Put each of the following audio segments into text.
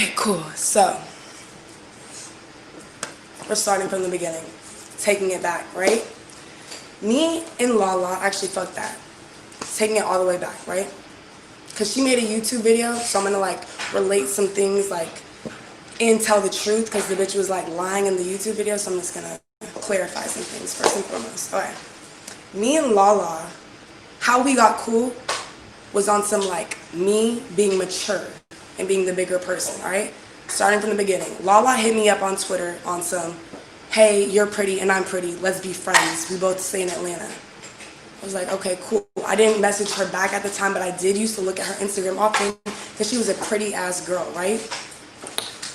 Okay, cool. So, we're starting from the beginning. Taking it back, right? Me and Lala, actually, fuck that. Taking it all the way back, right? Because she made a YouTube video, so I'm gonna like relate some things like and tell the truth because the bitch was like lying in the YouTube video, so I'm just gonna clarify some things first and foremost. Okay. Me and Lala, how we got cool was on some like me being mature and being the bigger person, alright? Starting from the beginning. Lala hit me up on Twitter on some, hey, you're pretty and I'm pretty, let's be friends. We both stay in Atlanta. I was like, okay, cool. I didn't message her back at the time, but I did used to look at her Instagram often because she was a pretty ass girl, right?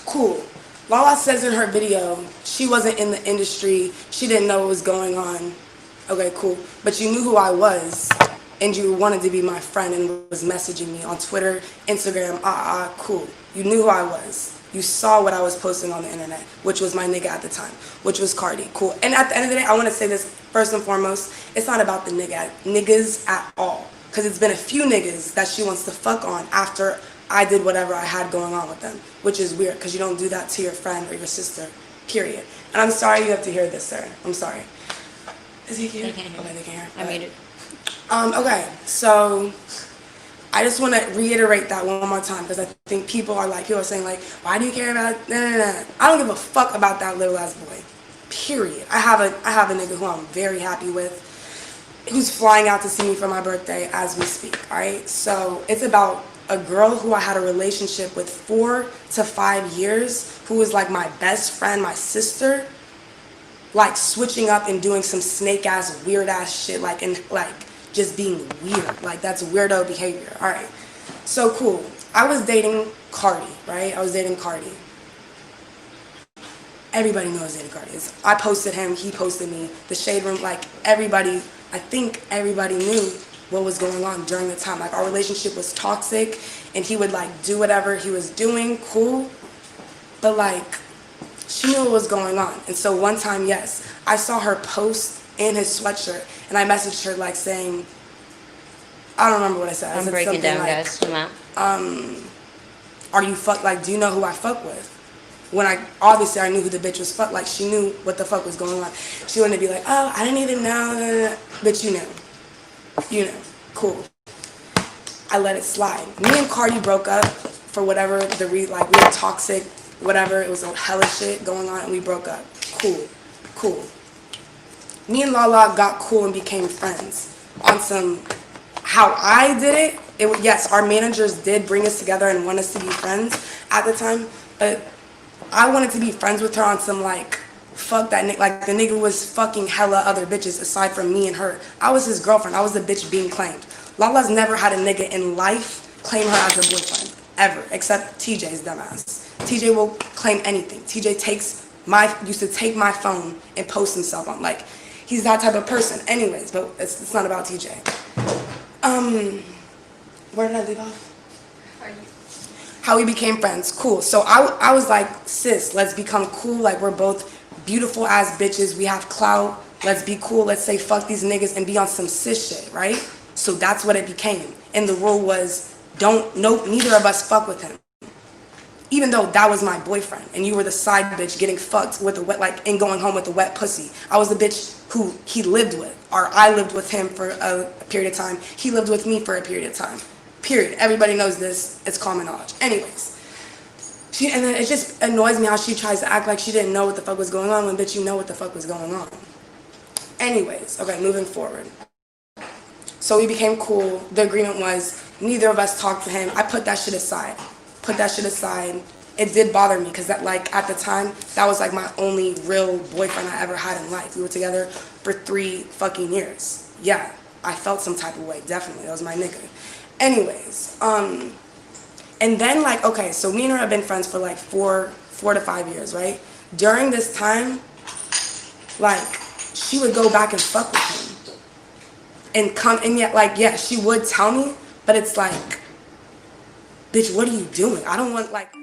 Cool. Lala says in her video, she wasn't in the industry, she didn't know what was going on. Okay, cool. But you knew who I was, and you wanted to be my friend and was messaging me on Twitter, Instagram, cool. You knew who I was. You saw what I was posting on the internet, which was my nigga at the time, which was Cardi. Cool. And at the end of the day, I want to say this first and foremost, it's not about the niggas at all. Because it's been a few niggas that she wants to fuck on after I did whatever I had going on with them, which is weird because you don't do that to your friend or your sister, period. And I'm sorry you have to hear this, sir. I'm sorry. Is he here? Okay, they can hear. I made it. Okay, so I just want to reiterate that one more time because I think people are saying like, why do you care about, nah. I don't give a fuck about that little ass boy, period. I have a nigga who I'm very happy with, who's flying out to see me for my birthday as we speak, alright? So it's about a girl who I had a relationship with 4 to 5 years, who was like my best friend, my sister, like switching up and doing some snake ass, weird ass shit, like, and like, just being weird. Like, that's weirdo behavior. All right. So, cool. I was dating Cardi, right? I was dating Cardi. Everybody knew I was dating Cardi. I posted him. He posted me. The Shade Room, like, everybody, I think everybody knew what was going on during the time. Like, our relationship was toxic, and he would, like, do whatever he was doing. Cool. But, like, she knew what was going on. And so one time, yes, I saw her post in his sweatshirt, and I messaged her like saying, I don't remember what I said. I'm breaking down, like, guys. Come out. Are you do you know who I fuck with? When obviously I knew who the bitch was like, she knew what the fuck was going on. She wanted to be like, oh, I didn't even know, but you knew, cool. I let it slide. Me and Cardi broke up for whatever we were toxic, whatever, it was a hella shit going on, and we broke up. Cool. Me and Lala got cool and became friends on some, how I did it, yes, our managers did bring us together and want us to be friends at the time, but I wanted to be friends with her on some like, fuck that nigga, like the nigga was fucking hella other bitches aside from me and her. I was his girlfriend, I was the bitch being claimed. Lala's never had a nigga in life claim her as a boyfriend, ever, except TJ's dumbass. TJ will claim anything. TJ used to take my phone and post himself on, like, he's that type of person. Anyways, but it's not about TJ. Where did I leave off? How we became friends. Cool. So I was like, sis, let's become cool. Like, we're both beautiful ass bitches. We have clout. Let's be cool. Let's say fuck these niggas and be on some sis shit, right? So that's what it became. And the rule was, neither of us fuck with him. Even though that was my boyfriend and you were the side bitch getting fucked with a wet, like, and going home with a wet pussy. I was the bitch who he lived with, or I lived with him for a period of time. He lived with me for a period of time. Period. Everybody knows this. It's common knowledge. Anyways. And then it just annoys me how she tries to act like she didn't know what the fuck was going on when, bitch, you know what the fuck was going on. Anyways. Okay, moving forward. So we became cool. The agreement was neither of us talked to him. I put that shit aside. It did bother me because that, like, at the time, that was like my only real boyfriend I ever had in life. We were together for 3 fucking years. Yeah, I felt some type of way, definitely. That was my nigga. Anyways, and then, like, okay, so me and her have been friends for like 4 to 5 years, right? During this time, like, she would go back and fuck with him and come, and yet, like, yeah, she would tell me, but it's like, bitch, what are you doing? I don't want, like,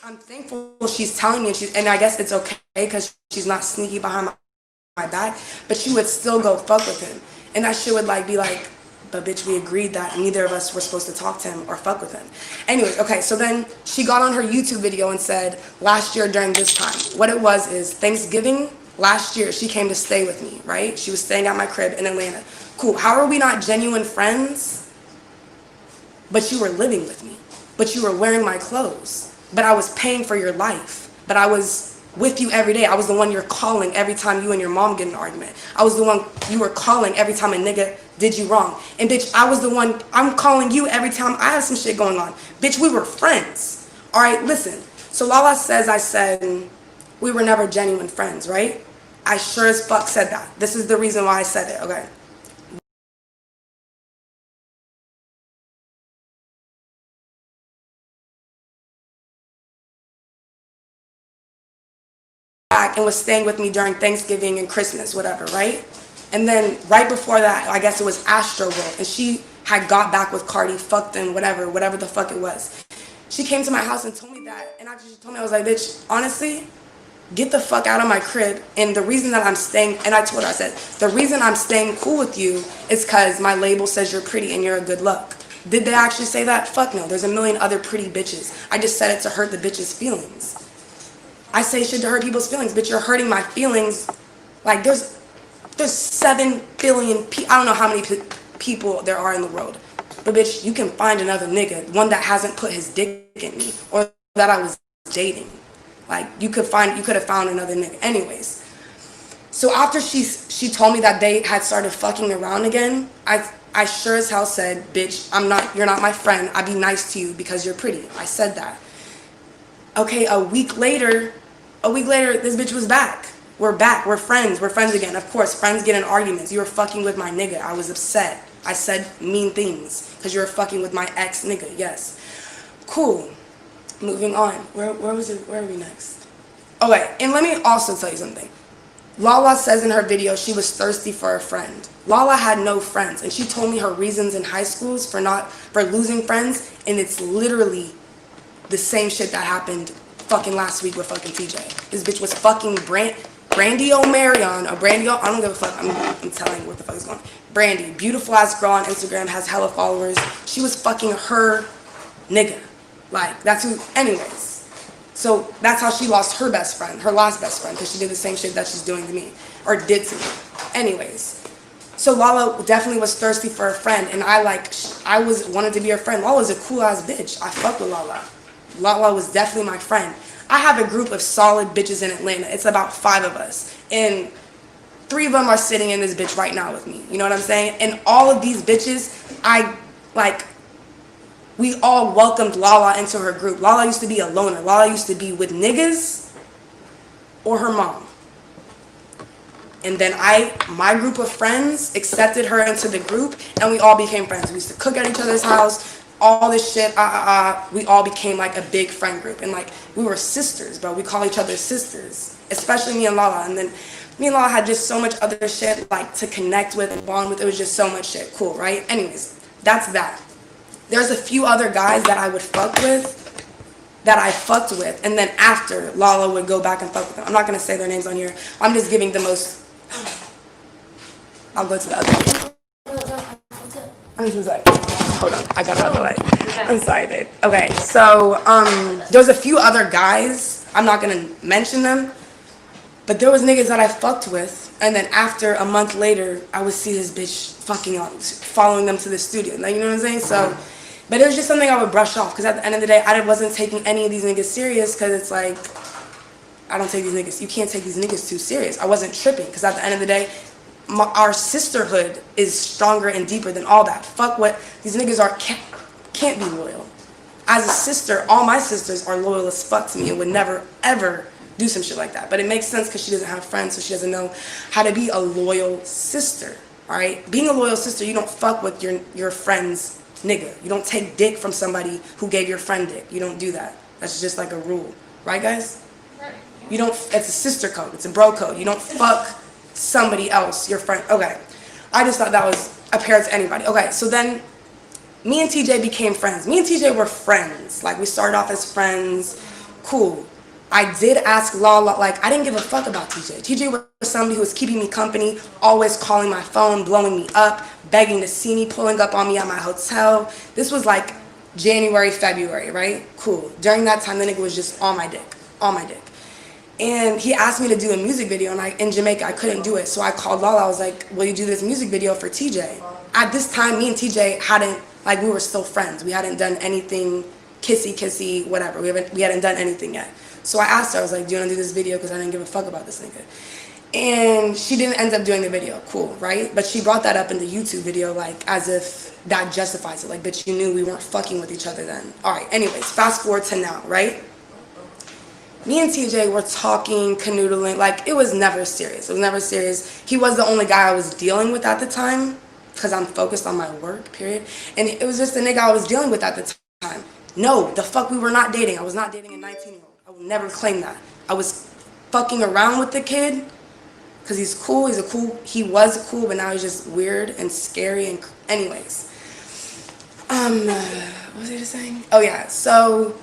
I'm thankful she's telling me, and I guess it's okay because she's not sneaky behind my back, but she would still go fuck with him. And that shit would, like, be like, But bitch, we agreed that neither of us were supposed to talk to him or fuck with him. Anyways, okay, so then she got on her YouTube video and said, last year during this time. What it was is Thanksgiving last year, she came to stay with me, right? She was staying at my crib in Atlanta. Cool, how are we not genuine friends? But you were living with me. But you were wearing my clothes. But I was paying for your life. But I was with you every day. I was the one you're calling every time you and your mom get in an argument. I was the one you were calling every time a nigga did you wrong. And bitch, I was the one, I'm calling you every time I have some shit going on. Bitch, we were friends. All right, listen. So Lala says I said we were never genuine friends, right? I sure as fuck said that. This is the reason why I said it, okay? And was staying with me during Thanksgiving and Christmas, whatever, right? And then right before that, I guess it was Astro World, and she had got back with Cardi, fucked them, whatever the fuck it was. She came to my house and told me that, and after she told me, I was like, bitch, honestly, get the fuck out of my crib. And the reason that I'm staying, and I told her, I said, the reason I'm staying cool with you is because my label says you're pretty and you're a good look. Did they actually say that? Fuck no, there's a million other pretty bitches. I just said it to hurt the bitch's feelings. I say shit to hurt people's feelings, but you're hurting my feelings. Like there's 7 billion people. I don't know how many people there are in the world, but bitch, you can find another nigga, one that hasn't put his dick in me or that I was dating. Like you could have found another nigga. Anyways, so after she told me that they had started fucking around again, I sure as hell said, bitch, you're not my friend. I'd be nice to you because you're pretty. I said that. Okay, a week later, this bitch was back. We're back. We're friends. We're friends again. Of course, friends get in arguments. You were fucking with my nigga. I was upset. I said mean things because you were fucking with my ex nigga. Yes. Cool. Moving on. Where are we next? Okay, and let me also tell you something. Lala says in her video she was thirsty for a friend. Lala had no friends, and she told me her reasons in high schools for losing friends, and it's literally the same shit that happened fucking last week with fucking TJ. This bitch was fucking Brandy O'Marion, or Brandy I don't give a fuck. I'm telling you what the fuck is going on. Brandy, beautiful ass girl on Instagram, has hella followers. She was fucking her nigga. Like, that's who, anyways. So that's how she lost her best friend, her last best friend, because she did the same shit that she's doing to me, or did to me. Anyways. So Lala definitely was thirsty for a friend, and I wanted to be her friend. Lala's a cool ass bitch. I fuck with Lala. Lala was definitely my friend. I have a group of solid bitches in Atlanta. It's about 5 of us. And 3 of them are sitting in this bitch right now with me. You know what I'm saying? And all of these bitches, we all welcomed Lala into her group. Lala used to be a loner. Lala used to be with niggas or her mom. And then my group of friends accepted her into the group, and we all became friends. We used to cook at each other's house. All this shit, we all became like a big friend group, and like we were sisters, bro. We call each other sisters, especially me and Lala. And then me and Lala had just so much other shit like to connect with and bond with. It was just so much shit. Cool, right? Anyways, that's that. There's a few other guys that I would fuck with, that I fucked with, and then after Lala would go back and fuck with them. I'm not gonna say their names on here. I'm just giving the most. I'll go to the other. I'm just like, hold on, I got another light. I'm sorry, babe. Okay, so there's a few other guys. I'm not gonna mention them, but there was niggas that I fucked with, and then after a month later, I would see this bitch fucking on, following them to the studio. Like, you know what I'm saying? So, but it was just something I would brush off, because at the end of the day, I wasn't taking any of these niggas serious, because it's like, I don't take these niggas. You can't take these niggas too serious. I wasn't tripping, because at the end of the day, our sisterhood is stronger and deeper than all that. Fuck what these niggas can't be loyal. As a sister, all my sisters are loyal as fuck to me and would never ever do some shit like that. But it makes sense because she doesn't have friends, so she doesn't know how to be a loyal sister. All right, being a loyal sister, you don't fuck with your friend's nigga. You don't take dick from somebody who gave your friend dick. You don't do that. That's just like a rule, right, guys? Right. You don't. It's a sister code. It's a bro code. You don't fuck somebody else, your friend. Okay, I just thought that was apparent to anybody. Okay, so then me and TJ became friends. Me and TJ were friends. Like, we started off as friends. Cool. I did ask Lala, like, I didn't give a fuck about TJ. TJ was somebody who was keeping me company, always calling my phone, blowing me up, begging to see me, pulling up on me at my hotel. This was like January, February, right? Cool. During that time, the nigga was just on my dick. And he asked me to do a music video, and in Jamaica, I couldn't do it. So I called Lala. I was like, will you do this music video for TJ? At this time, me and TJ hadn't, like, we were still friends. We hadn't done anything kissy, whatever. We hadn't done anything yet. So I asked her, I was like, do you want to do this video? Because I didn't give a fuck about this nigga. And she didn't end up doing the video. Cool, right? But she brought that up in the YouTube video, like, as if that justifies it. Like, bitch, you knew we weren't fucking with each other then. All right, anyways, fast forward to now, right? Me and TJ were talking, canoodling, like, it was never serious. It was never serious. He was the only guy I was dealing with at the time, because I'm focused on my work, period. And it was just the nigga I was dealing with at the time. No, the fuck, we were not dating. I was not dating a 19-year-old. I would never claim that. I was fucking around with the kid, because he's cool, he was cool, but now he's just weird and scary, and anyways. What was I just saying? Oh yeah, so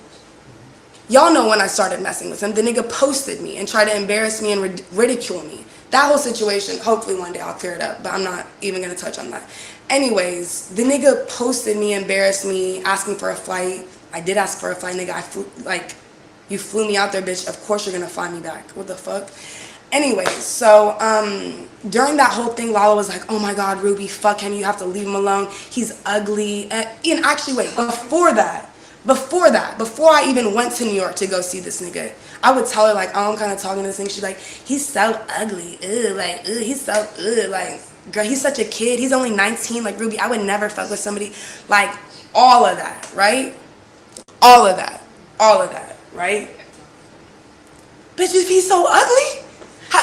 y'all know when I started messing with him, the nigga posted me and tried to embarrass me and ridicule me. That whole situation, hopefully one day I'll clear it up, but I'm not even gonna touch on that. Anyways, the nigga posted me, embarrassed me, asking for a flight. I did ask for a flight, nigga. You flew me out there, bitch. Of course you're gonna fly me back. What the fuck? Anyways, so during that whole thing, Lala was like, oh my God, Ruby, fuck him. You have to leave him alone. He's ugly. And actually, wait, before I even went to New York to go see this nigga, I would tell her, like, oh, I'm kind of talking to this nigga. She's like, he's so ugly. He's so, like, girl, he's such a kid. He's only 19. Like, Ruby, I would never fuck with somebody. Like, all of that, right? All of that, right? Bitch, if he's so ugly,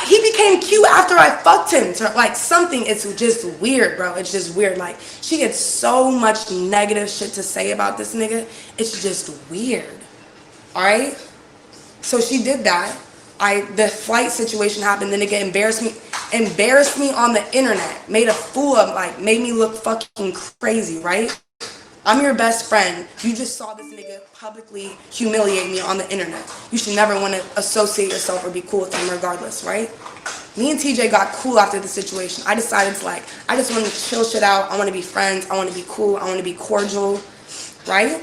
he became cute after I fucked him. Like, something, it's just weird, bro. It's just weird. Like, she gets so much negative shit to say about this nigga. It's just weird. All right? So she did that. The flight situation happened. The nigga embarrassed me on the internet. Made a fool of, like, made me look fucking crazy, right? I'm your best friend. You just saw this nigga publicly humiliate me on the internet. You should never want to associate yourself or be cool with him regardless, right? Me and TJ got cool after the situation. I decided to, like, I just want to chill shit out. I want to be friends. I want to be cool. I want to be cordial, right?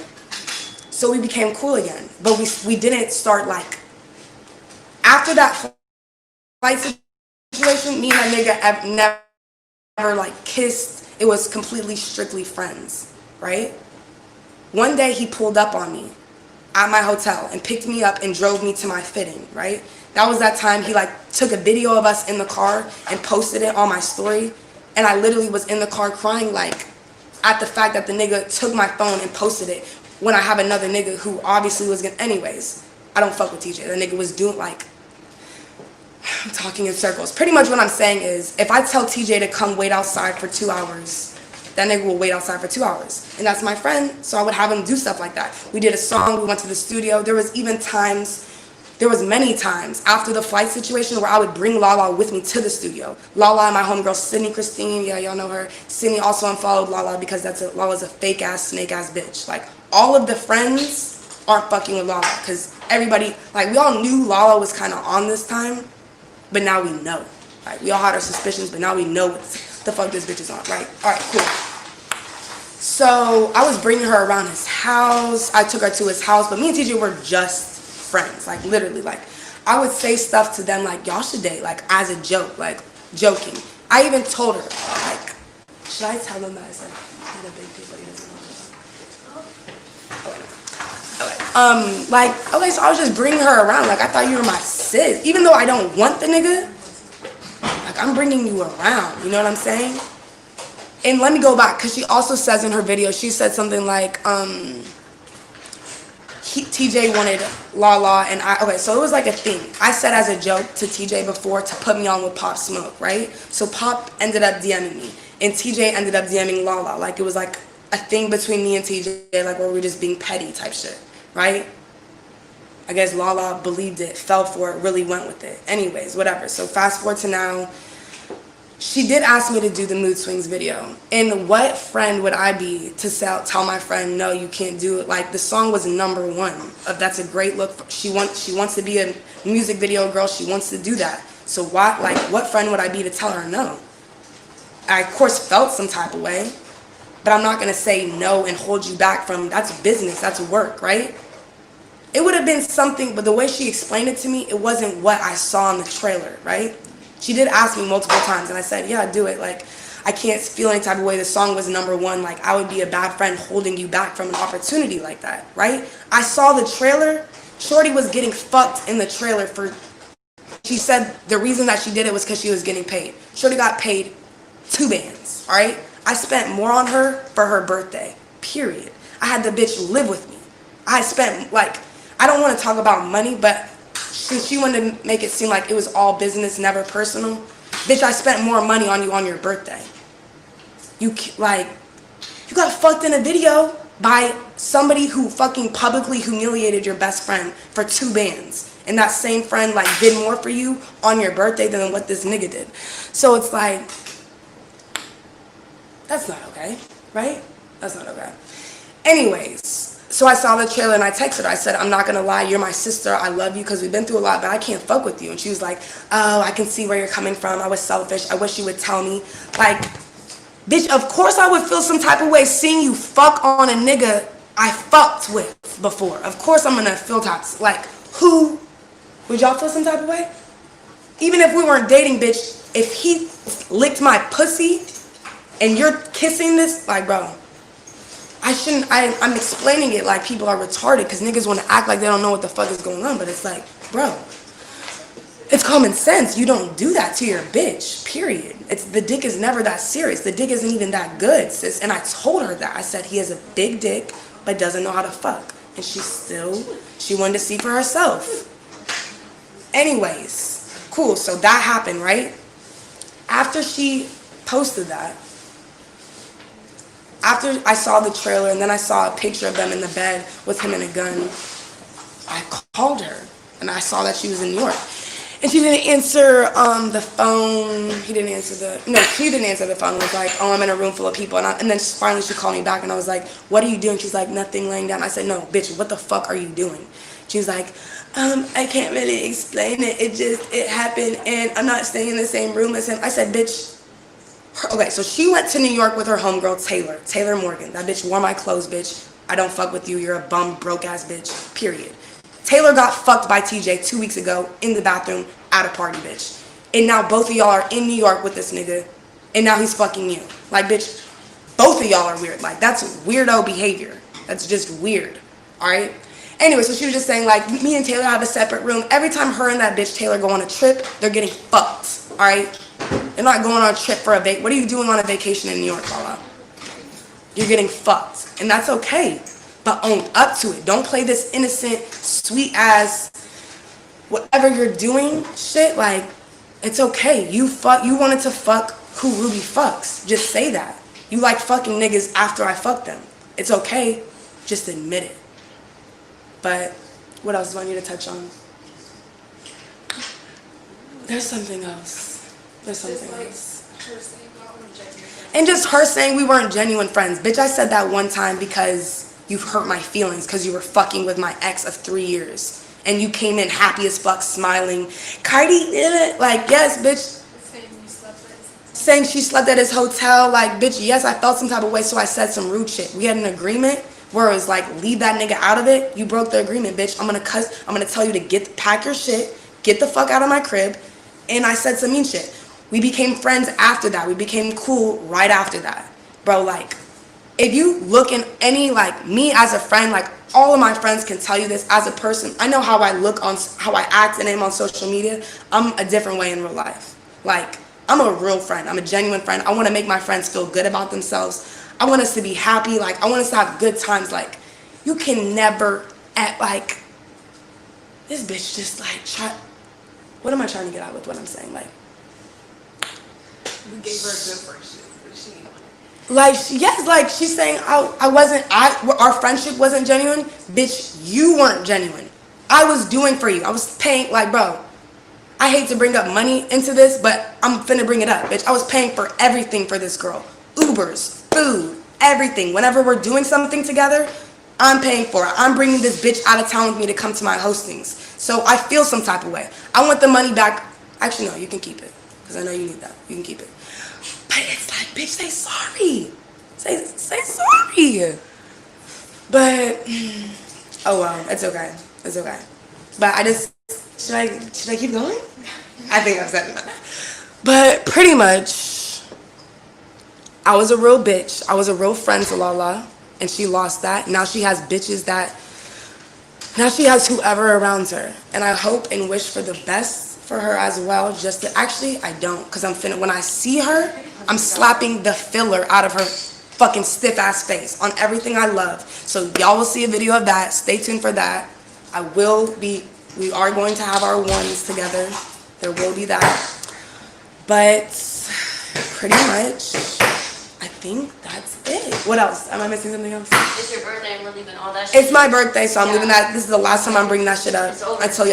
So we became cool again. But we didn't start, like, after that flight situation, me and that nigga have never, like, kissed. It was completely strictly friends. Right? One day he pulled up on me at my hotel and picked me up and drove me to my fitting, right? That was that time he, like, took a video of us in the car and posted it on my story. And I literally was in the car crying, like, at the fact that the nigga took my phone and posted it when I have another nigga who obviously was gonna, anyways, I don't fuck with TJ. The nigga was doing, like, I'm talking in circles. Pretty much what I'm saying is, if I tell TJ to come wait outside for 2 hours, that nigga will wait outside for 2 hours. And that's my friend, so I would have him do stuff like that. We did a song, we went to the studio. There was many times after the flight situation where I would bring Lala with me to the studio. Lala and my homegirl, Sydney Christine, yeah, y'all know her. Sydney also unfollowed Lala because Lala's a fake-ass, snake-ass bitch. Like, all of the friends aren't fucking with Lala because everybody, like, we all knew Lala was kind of on this time, but now we know. Like, we all had our suspicions, but now we know what the fuck this bitch is on, right? All right, cool. So I was bringing her around his house. I took her to his house, but me and TJ were just friends, like, literally. Like, I would say stuff to them like, y'all should date, like, as a joke, like, joking. I even told her, like, should I tell them that I said I had a big dick, but he doesn't know? Okay. Like, okay, so I was just bringing her around. Like, I thought you were my sis. Even though I don't want the nigga, like, I'm bringing you around, you know what I'm saying? And let me go back, because she also says in her video, she said something like, TJ wanted Lala, and okay, so it was like a thing. I said as a joke to TJ before to put me on with Pop Smoke, right? So Pop ended up DMing me, and TJ ended up DMing Lala. Like, it was like a thing between me and TJ, like, where we were just being petty type shit, right? I guess Lala believed it, fell for it, really went with it. Anyways, whatever. So fast forward to now. she did ask me to do the mood swings video. And what friend would I be to tell my friend, no, you can't do it? Like, the song was #1. That's a great look. She wants to be a music video girl. She wants to do that. So what friend would I be to tell her no? I, of course, felt some type of way. But I'm not going to say no and hold you back from, that's business, that's work, right? It would have been something, but the way she explained it to me, it wasn't what I saw in the trailer, right? She did ask me multiple times, and I said, yeah, do it. Like, I can't feel any type of way. The song was #1. Like, I would be a bad friend holding you back from an opportunity like that, right? I saw the trailer. Shorty was getting fucked in the trailer for, she said the reason that she did it was because she was getting paid. Shorty got paid 2 bands, all right? I spent more on her for her birthday, period. I had the bitch live with me. I spent, like, I don't want to talk about money, but since she wanted to make it seem like it was all business, never personal, bitch, I spent more money on you on your birthday. You got fucked in a video by somebody who fucking publicly humiliated your best friend for 2 bands. And that same friend, like, did more for you on your birthday than what this nigga did. So it's like, that's not okay, right? That's not okay. Anyways, so I saw the trailer and I texted her. I said, I'm not going to lie, you're my sister. I love you because we've been through a lot, but I can't fuck with you. And she was like, oh, I can see where you're coming from. I was selfish. I wish you would tell me. Like, bitch, of course I would feel some type of way seeing you fuck on a nigga I fucked with before. Of course I'm going to feel types. Like, who? Would y'all feel some type of way? Even if we weren't dating, bitch, if he licked my pussy and you're kissing this, like, bro, I'm explaining it like people are retarded because niggas want to act like they don't know what the fuck is going on, but it's like, bro, it's common sense. You don't do that to your bitch, period. The dick is never that serious. The dick isn't even that good, sis. And I told her that. I said, he has a big dick, but doesn't know how to fuck. And she wanted to see for herself. Anyways, cool, so that happened, right? After she posted that, after I saw the trailer and then I saw a picture of them in the bed with him and a gun, I called her and I saw that she was in New York. And she didn't answer the phone. She didn't answer the phone. It was like, oh, I'm in a room full of people. And then finally she called me back and I was like, what are you doing? She's like, nothing, laying down. I said, no, bitch, what the fuck are you doing? She was like, I can't really explain it. It happened and I'm not staying in the same room as him. I said, bitch. Okay, so she went to New York with her homegirl, Taylor Morgan. That bitch wore my clothes, bitch. I don't fuck with you. You're a bum, broke-ass bitch, period. Taylor got fucked by TJ 2 weeks ago in the bathroom at a party, bitch. And now both of y'all are in New York with this nigga, and now he's fucking you. Like, bitch, both of y'all are weird. Like, that's weirdo behavior. That's just weird, all right? Anyway, so she was just saying, like, me and Taylor have a separate room. Every time her and that bitch Taylor go on a trip, they're getting fucked, all right? They're not going on a trip for what are you doing on a vacation in New York, Lala? You're getting fucked. And that's okay. But own up to it. Don't play this innocent, sweet ass, whatever you're doing shit. Like, it's okay. You wanted to fuck who Rubi fucks. Just say that. You like fucking niggas after I fuck them. It's okay. Just admit it. But what else do I need to touch on? There's something else. And just her saying we weren't genuine friends. Bitch, I said that one time because you hurt my feelings because you were fucking with my ex of 3 years. And you came in happy as fuck, smiling. Cardi did it. Like, yes, bitch. Saying she slept at his hotel. Like, bitch, yes, I felt some type of way, so I said some rude shit. We had an agreement where it was like, leave that nigga out of it. You broke the agreement, bitch. I'm gonna tell you to pack your shit, get the fuck out of my crib. And I said some mean shit. We became friends after that. We became cool right after that. Bro, like, if you look in any, like, me as a friend, like, all of my friends can tell you this as a person. I know how I look how I act and am on social media. I'm a different way in real life. Like, I'm a real friend. I'm a genuine friend. I want to make my friends feel good about themselves. I want us to be happy. Like, I want us to have good times. Like, you can never act like, this bitch just, like, what am I trying to get out with what I'm saying? Like, we gave her a good friendship, but she. Like, yes, like, she's saying, our friendship wasn't genuine. Bitch, you weren't genuine. I was doing for you. I was paying, like, bro, I hate to bring up money into this, but I'm finna bring it up, bitch. I was paying for everything for this girl. Ubers, food, everything. Whenever we're doing something together, I'm paying for it. I'm bringing this bitch out of town with me to come to my hostings. So I feel some type of way. I want the money back. Actually, no, you can keep it. Because I know you need that. You can keep it. But it's like, bitch, say sorry. Say sorry. But, oh well, it's okay. It's okay. But I just, should I keep going? I think I've said enough. But pretty much, I was a real bitch. I was a real friend to Lala, and she lost that. Now she has bitches now she has whoever around her. And I hope and wish for the best for her as well. Actually, I don't, because when I see her, I'm slapping the filler out of her fucking stiff ass face on everything I love. So y'all will see a video of that. Stay tuned for that. We are going to have our ones together. There will be that. But pretty much, I think that's it. What else? Am I missing something else? It's your birthday and we're leaving all that shit. It's my birthday, so I'm leaving that. This is the last time I'm bringing that shit up. It's over. Until y'all